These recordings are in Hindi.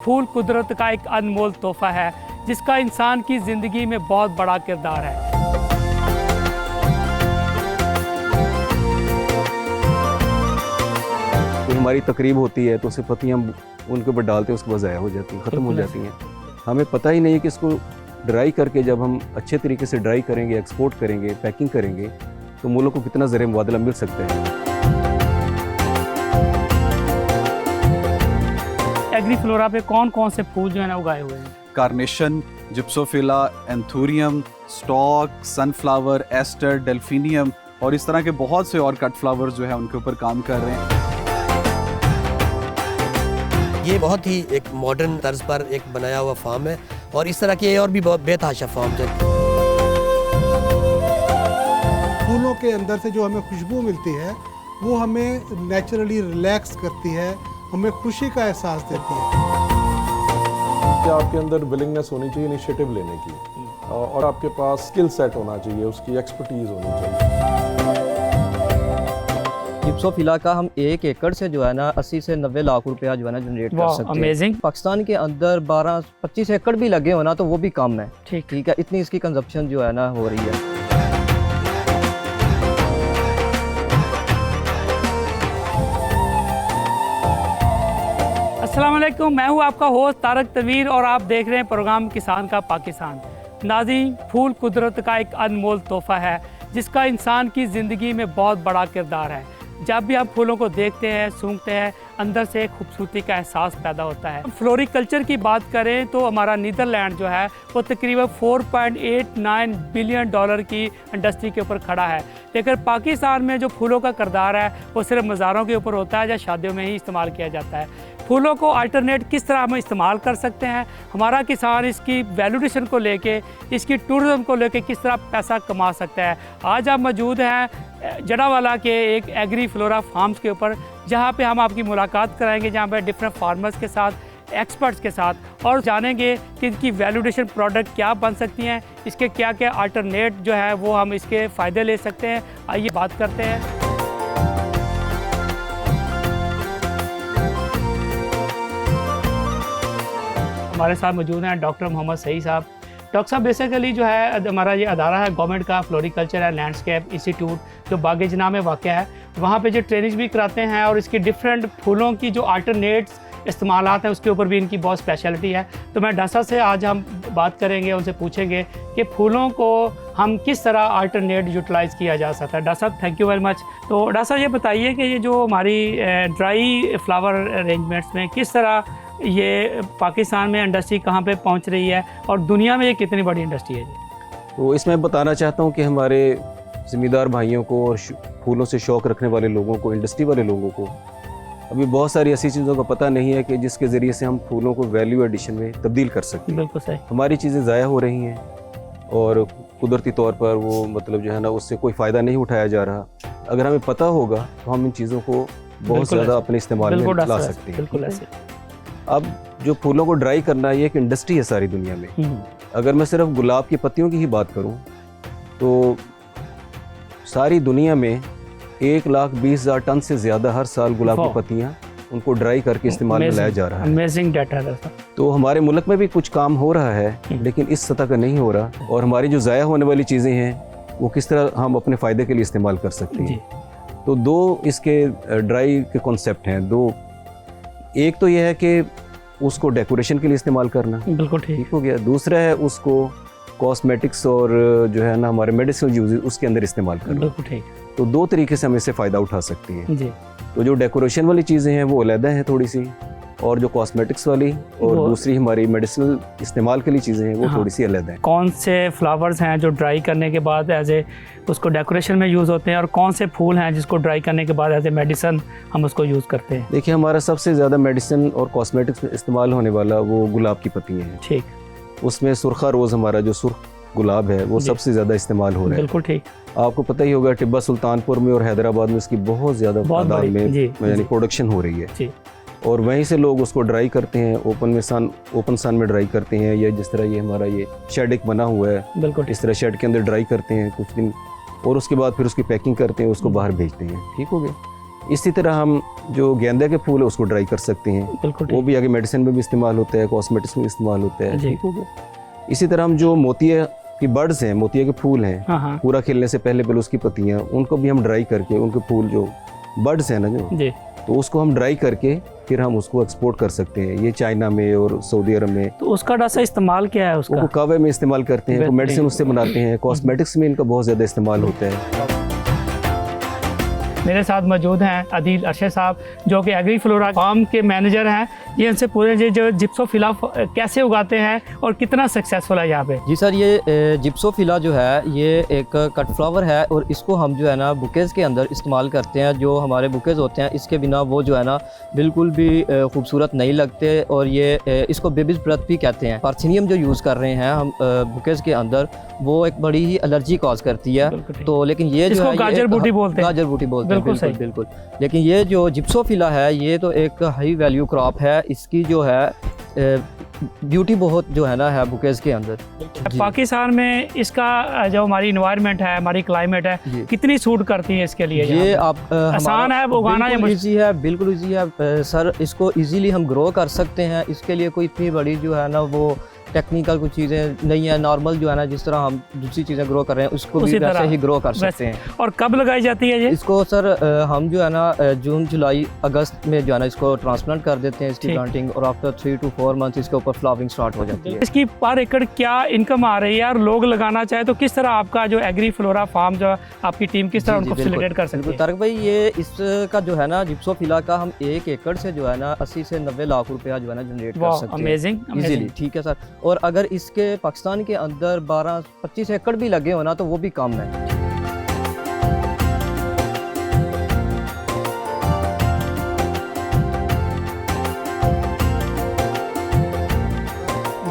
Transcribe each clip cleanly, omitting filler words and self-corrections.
फूल कुदरत का एक अनमोल तोहफा है जिसका इंसान की ज़िंदगी में बहुत बड़ा किरदार है। हमारी तकरीब होती है तो उसे पत्तियाँ उनके ऊपर डालते हैं, उसके बाद ज़ाया हो जाती हैं, ख़त्म हो जाती हैं। हमें पता ही नहीं है कि इसको ड्राई करके जब हम अच्छे तरीके से ड्राई करेंगे, एक्सपोर्ट करेंगे, पैकिंग करेंगे तो मुल्क को कितना ज़र मुबादला मिल सकता है। एग्रीफ्लोरा पे कौन कौन से फूल जो है ना उगाए हुए हैं? Carnation, gypsophila, anthurium, stock, sunflower, aster, delphinium और इस तरह के बहुत से और कट फ्लावर्स जो है उनके ऊपर काम कर रहे हैं। ये बहुत ही एक मॉडर्न तर्ज पर एक बनाया हुआ फार्म है और इस तरह के और भी बहुत बेतहाशा फार्म है। फूलों के अंदर से जो हमें खुशबू मिलती है वो हमें नेचुरली रिलैक्स करती है, हमें खुशी का एहसास देती है। कि आपके अंदर विलिंगनेस होनी चाहिए इनिशिएटिव लेने की और आपके पास स्किल सेट होना चाहिए, उसकी एक्सपर्टीज होनी चाहिए। जिप्सोफिला का हम 1 एकड़ से जो है ना 80 से 90 लाख रुपया जो है ना जनरेट कर सकते हैं। अमेजिंग। पाकिस्तान के अंदर 12-25 एकड़ भी लगे हो ना तो वो भी कम है। ठीक है, इतनी इसकी कंजप्शन जो है ना हो रही है। अस्सलाम वालेकुम, मैं हूँ आपका होस्ट तारक तनवीर और आप देख रहे हैं प्रोग्राम किसान का पाकिस्तान। नाज़रीन, फूल कुदरत का एक अनमोल तोहफा है जिसका इंसान की ज़िंदगी में बहुत बड़ा किरदार है। जब भी हम फूलों को देखते हैं, सूंघते हैं, अंदर से एक खूबसूरती का एहसास पैदा होता है। फ्लोरिकल्चर की बात करें तो हमारा नीदरलैंड जो है वो तकरीबन $4.89 बिलियन की इंडस्ट्री के ऊपर खड़ा है। लेकिन पाकिस्तान में जो फूलों का किरदार है वो सिर्फ मज़ारों के ऊपर होता है या शादियों में ही इस्तेमाल किया जाता है। फूलों को अल्टरनेट किस तरह हम इस्तेमाल कर सकते हैं, हमारा किसान इसकी वैल्यूएशन को लेके, इसकी टूरिज़म को लेके किस तरह पैसा कमा सकता है। आज आप मौजूद हैं जड़ावाला के एक एग्रीफ्लोरा फार्म्स के ऊपर जहाँ पे हम आपकी मुलाकात कराएंगे, जहाँ पे डिफरेंट फार्मर्स के साथ, एक्सपर्ट्स के साथ और जानेंगे कि इनकी वैल्यूएशन प्रोडक्ट क्या बन सकती हैं, इसके क्या क्या अल्टरनेट जो है वो हम इसके फ़ायदे ले सकते हैं। आइए बात करते हैं। हमारे साथ मौजूद हैं डॉक्टर मोहम्मद सईद साहब। डॉक्टर साहब, बेसिकली जो है हमारा ये अदारा है गवर्नमेंट का फ्लोरिकल्चर एंड लैंडस्केप इंस्टीट्यूट जो बाग जना में वाक़ है। वहाँ पे जो ट्रेनिंग भी कराते हैं और इसकी डिफरेंट फूलों की जो अल्टरनेट्स इस्तेमालात हैं उसके ऊपर भी इनकी बहुत स्पेशलिटी है। तो मैं डॉक्टर साहब से आज हम बात करेंगे, उनसे पूछेंगे कि फूलों को हम किस तरह अल्टरनेट यूटिलाइज़ किया जा सकता है। डॉक्टर साहब, थैंक यू वेरी मच। तो डॉक्टर साहब ये बताइए कि ये जो हमारी ड्राई फ्लावर अरेंजमेंट्स में किस तरह ये पाकिस्तान में इंडस्ट्री कहाँ पे पहुँच रही है और दुनिया में ये कितनी बड़ी इंडस्ट्री है जी? तो इसमें बताना चाहता हूँ कि हमारे ज़िम्मेदार भाइयों को और फूलों से शौक़ रखने वाले लोगों को, इंडस्ट्री वाले लोगों को अभी बहुत सारी ऐसी चीज़ों का पता नहीं है कि जिसके ज़रिए से हम फूलों को वैल्यू एडिशन में तब्दील कर सकते हैं। बिल्कुल सही। हमारी चीज़ें ज़ाया हो रही हैं और कुदरती तौर पर वो मतलब जो है ना उससे कोई फ़ायदा नहीं उठाया जा रहा। अगर हमें पता होगा तो हम इन चीज़ों को बहुत ज़्यादा अपने इस्तेमाल में ला सकते हैं। बिल्कुल ऐसे। अब जो फूलों को ड्राई करना ये एक इंडस्ट्री है सारी दुनिया में। अगर मैं सिर्फ गुलाब की पत्तियों की ही बात करूं तो सारी दुनिया में 1,20,000 टन से ज़्यादा हर साल गुलाब की पत्तियां उनको ड्राई करके इस्तेमाल में लाया जा रहा है। अमेजिंग डाटा है। तो हमारे मुल्क में भी कुछ काम हो रहा है लेकिन इस सतह का नहीं हो रहा और हमारी जो ज़ाया होने वाली चीज़ें हैं वो किस तरह हम अपने फ़ायदे के लिए इस्तेमाल कर सकते हैं। तो 2 इसके ड्राई के कॉन्सेप्ट हैं। 2, एक तो यह है कि उसको डेकोरेशन के लिए इस्तेमाल करना, बिल्कुल ठीक हो गया। दूसरा है उसको कॉस्मेटिक्स और जो है ना हमारे मेडिसिनल यूज उसके अंदर इस्तेमाल करना। बिल्कुल ठीक। तो 2 तरीके से हम इससे फ़ायदा उठा सकते हैं जी। तो जो डेकोरेशन वाली चीज़ें हैं वो अलग हैं थोड़ी सी, और जो कॉस्मेटिक्स वाली और दूसरी हमारी मेडिसिनल इस्तेमाल के लिए चीज़ें हैं वो थोड़ी सी अलग हैं। कौन से फ्लावर्स हैं जो ड्राई करने के बाद एज ए उसको डेकोरेशन में यूज़ होते हैं और कौन से फूल हैं जिसको ड्राई करने के बाद एज ए मेडिसिन हम उसको यूज़ करते हैं? देखिए, हमारा सबसे ज़्यादा मेडिसिन और कॉस्मेटिक्स में इस्तेमाल होने वाला वो गुलाब की पत्तियाँ हैं। ठीक। उसमें सुरखा रोज़, हमारा जो सुर्ख गुलाब है वो सबसे ज़्यादा इस्तेमाल हो रहा है। बिल्कुल ठीक। आपको पता ही होगा टिब्बा सुल्तानपुर में और हैदराबाद में इसकी बहुत ज़्यादा तादाद में यानी प्रोडक्शन हो रही है और वहीं से लोग उसको ड्राई करते हैं, ओपन सन में ड्राई करते हैं, या जिस तरह ये हमारा ये शेड एक बना हुआ है, बिल्कुल इस तरह शेड के अंदर ड्राई करते हैं कुछ दिन और उसके बाद फिर उसकी पैकिंग करते हैं, उसको बाहर भेजते हैं। ठीक हो गया। इसी तरह हम जो गेंदे के फूल है उसको ड्राई कर सकते हैं, बिल्कुल वो भी आगे मेडिसिन में भी इस्तेमाल होता है, कॉस्मेटिक्स में इस्तेमाल होता है। जी। ठीक हो गया। इसी तरह हम जो मोतिया की बर्ड्स हैं, मोतिया के फूल हैं, हाँ हाँ पूरा खिलने से पहले उसकी पत्तियाँ, उनको भी हम ड्राई करके, उनके फूल जो बर्ड्स हैं ना जो, जी, तो उसको हम ड्राई करके फिर हम उसको एक्सपोर्ट कर सकते हैं। ये चाइना में और सऊदी अरब में तो उसका डसा इस्तेमाल क्या है उसका? वो कावे में इस्तेमाल करते हैं, तो मेडिसिन उससे बनाते हैं, कॉस्मेटिक्स में इनका बहुत ज़्यादा इस्तेमाल होता है। मेरे साथ मौजूद हैं अदील अरशद साहब जो कि एग्री फ्लोरा फार्म के मैनेजर हैं। ये इनसे पूरे जो जिप्सोफिला कैसे उगाते हैं और कितना सक्सेसफुल है यहाँ पे? जी सर, ये जिप्सोफिला जो है ये एक कट फ्लावर है और इसको हम जो है ना बुकेज़ के अंदर इस्तेमाल करते हैं। जो हमारे बुकेज़ होते हैं इसके बिना वो जो है ना बिल्कुल भी खूबसूरत नहीं लगते, और ये इसको बेबीज ब्रेथ भी कहते हैं। पार्थिनियम जो यूज़ कर रहे हैं हम बुकेज़ के अंदर, वो एक बड़ी ही एलर्जी कॉज करती है। तो लेकिन ये जो है गाजर बूटी बोलते हैं। गाजर बूटी बोलते हैं, बिल्कुल बिल्कुल। लेकिन ये जो जिप्सोफिला है ये तो एक हाई वैल्यू क्रॉप है। इसकी जो है ब्यूटी बहुत जो है ना है बुकेज के अंदर। पाकिस्तान में इसका जो हमारी इन्वायरमेंट है, हमारी क्लाइमेट है, कितनी सूट करती है इसके लिए? ये आप आसान है उगाना या इजी है? बिल्कुल इजी है सर, इसको इजीली हम ग्रो कर सकते हैं। इसके लिए कोई इतनी बड़ी जो है ना वो टेक्निकल कुछ चीज़ें नहीं है। नॉर्मल जो है ना जिस तरह हम दूसरी चीज़ें ग्रो कर रहे हैं उसको भी वैसे ही ग्रो कर सकते हैं। और कब लगाई जाती है ये? इसको सर हम जो है ना जून जुलाई अगस्त में जो है ना इसको ट्रांसप्लांट कर देते हैं इसकी प्लांटिंग, और आफ्टर 3 to 4 मंथ्स इसके ऊपर फ्लावरिंग स्टार्ट हो जाती है। इसकी पर एकड़ क्या इनकम आ रही है और लोग लगाना चाहे तो किस तरह आपका जो एग्री फ्लोरा फार्म जो आपकी टीम किस तरह उनको फैसिलिटेट कर सकती है? तारक भाई, ये इसका जो है ना जिप्सोफिला का हम 1 एकड़ से जो है ना 80 से 90 लाख रुपया जो है ना जनरेट कर सकते हैं। Amazing, easily. ठीक है सर। और अगर इसके पाकिस्तान के अंदर 12-25 एकड़ भी लगे हो ना तो वो भी कम है।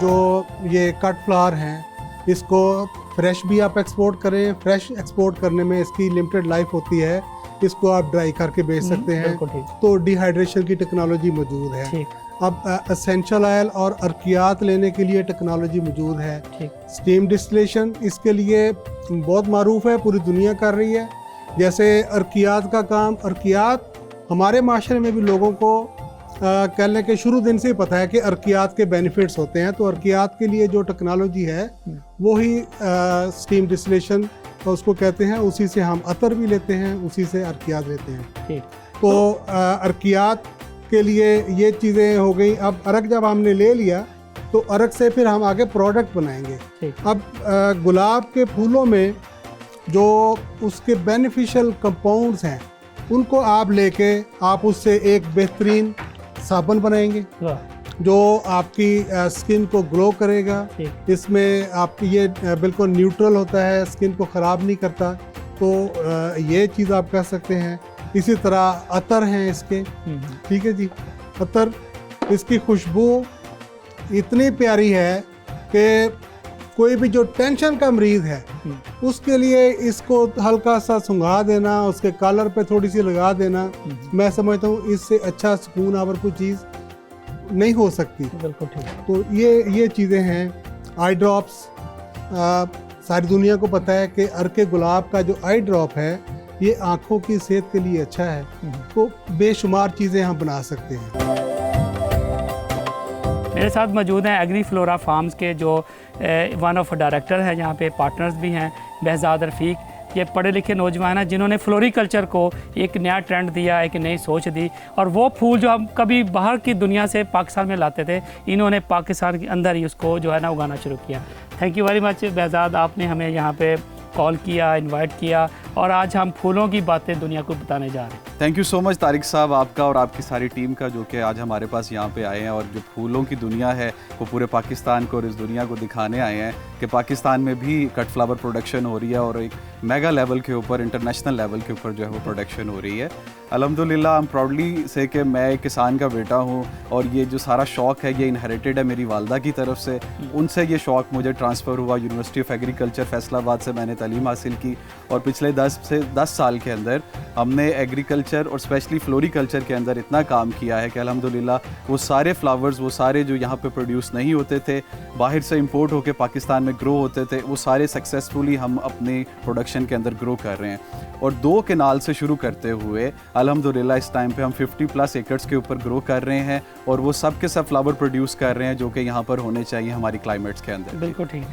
जो ये कट फ्लावर हैं इसको फ्रेश भी आप एक्सपोर्ट करें, फ्रेश एक्सपोर्ट करने में इसकी लिमिटेड लाइफ होती है। इसको आप ड्राई करके बेच सकते हैं, तो डिहाइड्रेशन की टेक्नोलॉजी मौजूद है। अब एसेंशियल ऑयल और अर्कियात लेने के लिए टेक्नोलॉजी मौजूद है। स्टीम डिस्टिलेशन इसके लिए बहुत मारूफ है, पूरी दुनिया कर रही है। जैसे अर्कियात का काम, अर्कियात हमारे माशरे में भी लोगों को कहने के शुरू दिन से ही पता है कि अर्कियात के बेनिफिट्स होते हैं। तो अर्कियात के लिए जो टेक्नोलॉजी है वो ही स्टीम डिस्टिलेशन उसको कहते हैं। उसी से हम अतर भी लेते हैं, उसी से अर्कियात लेते हैं। तो अर्कियात के लिए ये चीज़ें हो गई। अब अरक जब हमने ले लिया तो अरक से फिर हम आगे प्रोडक्ट बनाएंगे। अब गुलाब के फूलों में जो उसके बेनिफिशियल कंपाउंड्स हैं उनको आप लेके आप उससे एक बेहतरीन साबुन बनाएंगे जो आपकी स्किन को ग्लो करेगा। इसमें आपकी ये बिल्कुल न्यूट्रल होता है, स्किन को ख़राब नहीं करता। तो ये चीज़ आप कह सकते हैं। इसी तरह अतर हैं इसके, ठीक है जी। अतर, इसकी खुशबू इतनी प्यारी है कि कोई भी जो टेंशन का मरीज़ है उसके लिए इसको हल्का सा सुंघा देना, उसके कॉलर पे थोड़ी सी लगा देना, मैं समझता हूँ इससे अच्छा सुकून और कोई चीज़ नहीं हो सकती। बिल्कुल ठीक। तो ये चीज़ें हैं। आई ड्रॉप्स, सारी दुनिया को पता है कि अर्के गुलाब का जो आई ड्रॉप है ये आँखों की सेहत के लिए अच्छा है। तो बेशुमार चीज़ें हम बना सकते हैं। मेरे साथ मौजूद हैं एग्री फ्लोरा फार्म्स के जो वन ऑफ डायरेक्टर हैं, यहाँ पे पार्टनर्स भी हैं, बेहजाद रफ़ीक। ये पढ़े लिखे नौजवान हैं जिन्होंने फ्लोरिकल्चर को एक नया ट्रेंड दिया, एक नई सोच दी। और वो फूल जो हम कभी बाहर की दुनिया से पाकिस्तान में लाते थे, इन्होंने पाकिस्तान के अंदर ही उसको जो है ना उगाना शुरू किया। Thank you very much Behzad, आपने हमें यहाँ पे कॉल किया, इनवाइट किया, और आज हम फूलों की बातें दुनिया को बताने जा रहे हैं। Thank you so much Tariq साहब, आपका और आपकी सारी टीम का, जो कि आज हमारे पास यहाँ पे आए हैं और जो फूलों की दुनिया है वो पूरे पाकिस्तान को और इस दुनिया को दिखाने आए हैं कि पाकिस्तान में भी कट फ्लावर प्रोडक्शन हो रही है और एक मेगा लेवल के ऊपर, इंटरनेशनल लेवल के ऊपर जो है वो प्रोडक्शन हो रही है। अल्हम्दुलिल्लाह, आई एम प्राउडली से कि मैं एक किसान का बेटा हूँ और ये जो सारा शौक़ है ये इनहेरिटेड है मेरी वालदा की तरफ से। उनसे ये शौक़ मुझे ट्रांसफ़र हुआ। यूनिवर्सिटी ऑफ एग्रीकल्चर फैसलाबाद से मैंने तालीम हासिल की और पिछले 10 साल के अंदर हमने एग्रीकल्चर और स्पेशली फ्लोरिकल्चर के अंदर इतना काम किया है कि अल्हम्दुलिल्लाह वो सारे फ्लावर्स, वो सारे जो यहाँ पे प्रोड्यूस नहीं होते थे, बाहर से इंपोर्ट होकर पाकिस्तान में ग्रो होते थे, वो सारे सक्सेसफुली हम अपने प्रोडक्शन के अंदर ग्रो कर रहे हैं। और 2 केनाल से शुरू करते हुए अल्हम्दुलिल्लाह इस टाइम पे हम 50+ एकड़्स के ऊपर ग्रो कर रहे हैं और वो सब के सब फ्लावर प्रोड्यूस कर रहे हैं जो कि यहाँ पर होने चाहिए हमारी क्लाइमेट्स के अंदर। बिल्कुल ठीक।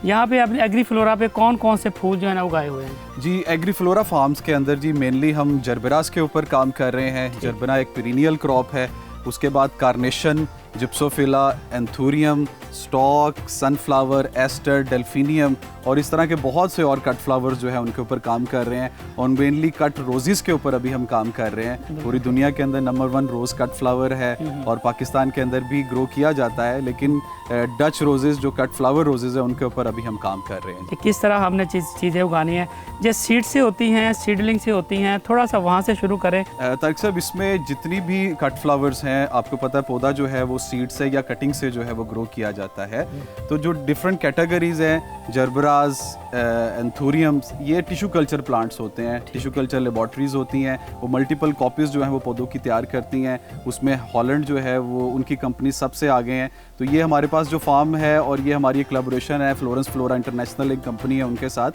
यहाँ पे अपने एग्रीफ्लोरा पे कौन कौन से फूल जो है ना उगाए हुए हैं? जी, एग्रीफ्लोरा फार्म्स के अंदर जी मेनली हम जरबरास के ऊपर काम कर रहे हैं। जरबरा एक पेरिनियल क्रॉप है। उसके बाद carnation, gypsophila, anthurium, stock, sunflower, aster, delphinium और इस तरह के बहुत से और कट फ्लावर्स जो है उनके ऊपर काम कर रहे हैं। और मेनली कट रोजेस के ऊपर अभी हम काम कर रहे हैं। पूरी दुनिया के अंदर नंबर 1 रोज़ कट फ्लावर है और पाकिस्तान के अंदर भी ग्रो किया जाता है, लेकिन डच रोजेस जो कट फ्लावर रोजेस है उनके ऊपर अभी हम काम कर रहे हैं। कि किस तरह हमने चीज़ें उगानी है, जो सीड से होती हैं, सीडलिंग से होती हैं, थोड़ा सा वहाँ से शुरू करें। तारिक साहब, इसमें जितनी भी कट फ्लावर्स हैं, आपको पता है पौधा जो है वो सीड से या कटिंग से जो है वो ग्रो किया जाता है। तो जो डिफरेंट कैटेगरीज हैं, जरबराज, एंथूरियम्स, ये टिश्यू कल्चर प्लांट्स होते हैं। टिश्यू कल्चर लेबॉर्ट्रीज होती हैं, वो मल्टीपल कॉपीज़ जो हैं वो पौधों की तैयार करती हैं। उसमें हॉलैंड जो है वो उनकी कंपनी सबसे आगे हैं। तो ये हमारे पास जो फार्म है और ये हमारी कोलैबोरेशन है फ्लोरेंस फ्लोरा इंटरनेशनल, एक कंपनी है उनके साथ।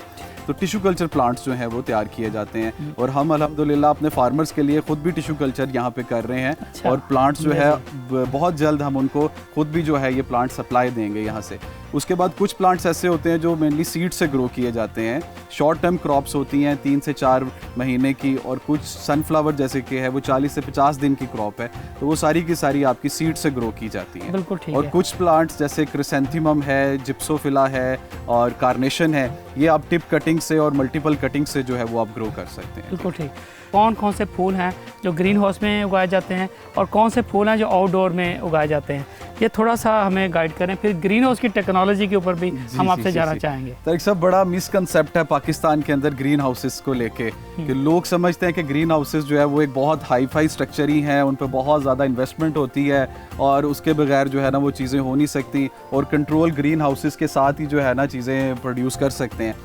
तो टिश्यू कल्चर प्लांट्स जो हैं वो तैयार किए जाते हैं और हम अल्हम्दुलिल्लाह अपने फार्मर्स के लिए खुद भी टिश्यू कल्चर यहाँ पे कर रहे हैं। अच्छा, और प्लांट्स जो है बहुत जल्द हम उनको खुद भी जो है ये प्लांट सप्लाई देंगे यहाँ से। उसके बाद कुछ प्लांट्स ऐसे होते हैं जो मेनली सीड से ग्रो किए जाते हैं। शॉर्ट टर्म क्रॉप्स होती हैं 3 से 4 महीने की, और कुछ सनफ्लावर जैसे कि है वो 40 से 50 दिन की क्रॉप है। तो वो सारी की सारी आपकी सीड से ग्रो की जाती हैं। बिल्कुल ठीक और है। कुछ प्लांट्स जैसे क्रिसेंथेमम है, जिप्सोफिला है और कार्नेशन है, ये आप टिप कटिंग से और मल्टीपल कटिंग से जो है वो आप ग्रो कर सकते हैं। बिल्कुल ठीक। कौन कौन से फूल हैं जो ग्रीन हाउस में उगाए जाते हैं और कौन से फूल हैं जो आउटडोर में उगाए जाते हैं, ये थोड़ा सा हमें गाइड करें। फिर ग्रीन हाउस की टेक्नोलॉजी के ऊपर भी हम आपसे जानना चाहेंगे। तो एक सब बड़ा मिसकंसेप्ट है पाकिस्तान के अंदर ग्रीन हाउसेस को लेके कि लोग समझते हैं कि ग्रीन हाउसेस जो है वो एक बहुत हाई फाई स्ट्रक्चर ही है, उन पर बहुत ज़्यादा इन्वेस्टमेंट होती है और उसके बगैर जो है ना वो चीज़ें हो नहीं सकती, और कंट्रोल ग्रीन हाउसेस के साथ ही जो है ना चीज़ें प्रोड्यूस कर सकते हैं।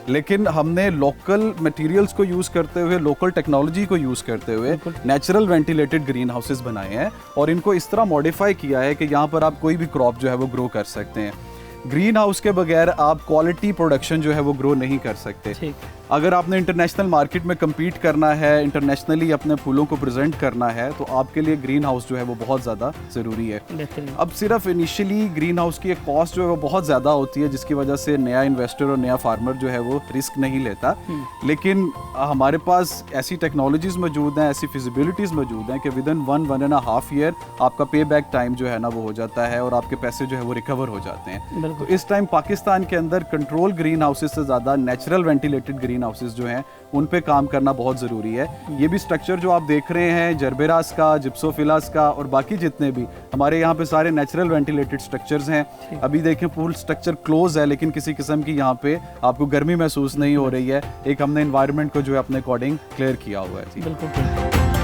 लेकिन हमने लोकल मटेरियल्स को यूज़ करते हुए, लोकल टेक्नोलॉजी को यूज़ करते हुए नेचुरल वेंटिलेटेड ग्रीन हाउसेस बनाए हैं और इनको इस तरह मॉडिफाई किया है कि यहाँ पर आप कोई भी क्रॉप जो है वो ग्रो कर सकते हैं। ग्रीन हाउस के बगैर आप क्वालिटी प्रोडक्शन जो है वो ग्रो नहीं कर सकते। अगर आपने इंटरनेशनल मार्केट में कम्पीट करना है, इंटरनेशनली अपने फूलों को प्रेजेंट करना है, तो आपके लिए ग्रीन हाउस जो है वो बहुत ज़्यादा ज़रूरी है। अब सिर्फ इनिशियली ग्रीन हाउस की एक कॉस्ट जो है वो बहुत ज़्यादा होती है, जिसकी वजह से नया इन्वेस्टर और नया फार्मर जो है वो रिस्क नहीं लेता। लेकिन हमारे पास ऐसी टेक्नोलॉजीज़ मौजूद हैं, ऐसी फिजिबिलिटीज़ मौजूद हैं कि विदिन 1.5 ईयर आपका पे बैक टाइम जो है ना वो हो जाता है और आपके पैसे जो है वो रिकवर हो जाते हैं। तो इस टाइम पाकिस्तान के अंदर कंट्रोल ग्रीन हाउसेस से ज़्यादा नेचुरल वेंटिलेटेड ग्रीन हाउसेस जो हैं उन पे काम करना बहुत ज़रूरी है। ये भी स्ट्रक्चर जो आप देख रहे हैं जरबेरास का, जिप्सोफिलास का और बाकी जितने भी हमारे यहाँ पे सारे नेचुरल वेंटिलेटेड स्ट्रक्चर्स हैं। अभी देखें पूल स्ट्रक्चर क्लोज है, लेकिन किसी किस्म की यहाँ पे आपको गर्मी महसूस नहीं हो रही है। एक हमने एनवायरनमेंट को जो है अपने अकॉर्डिंग क्लियर किया हुआ है। बिल्कुल।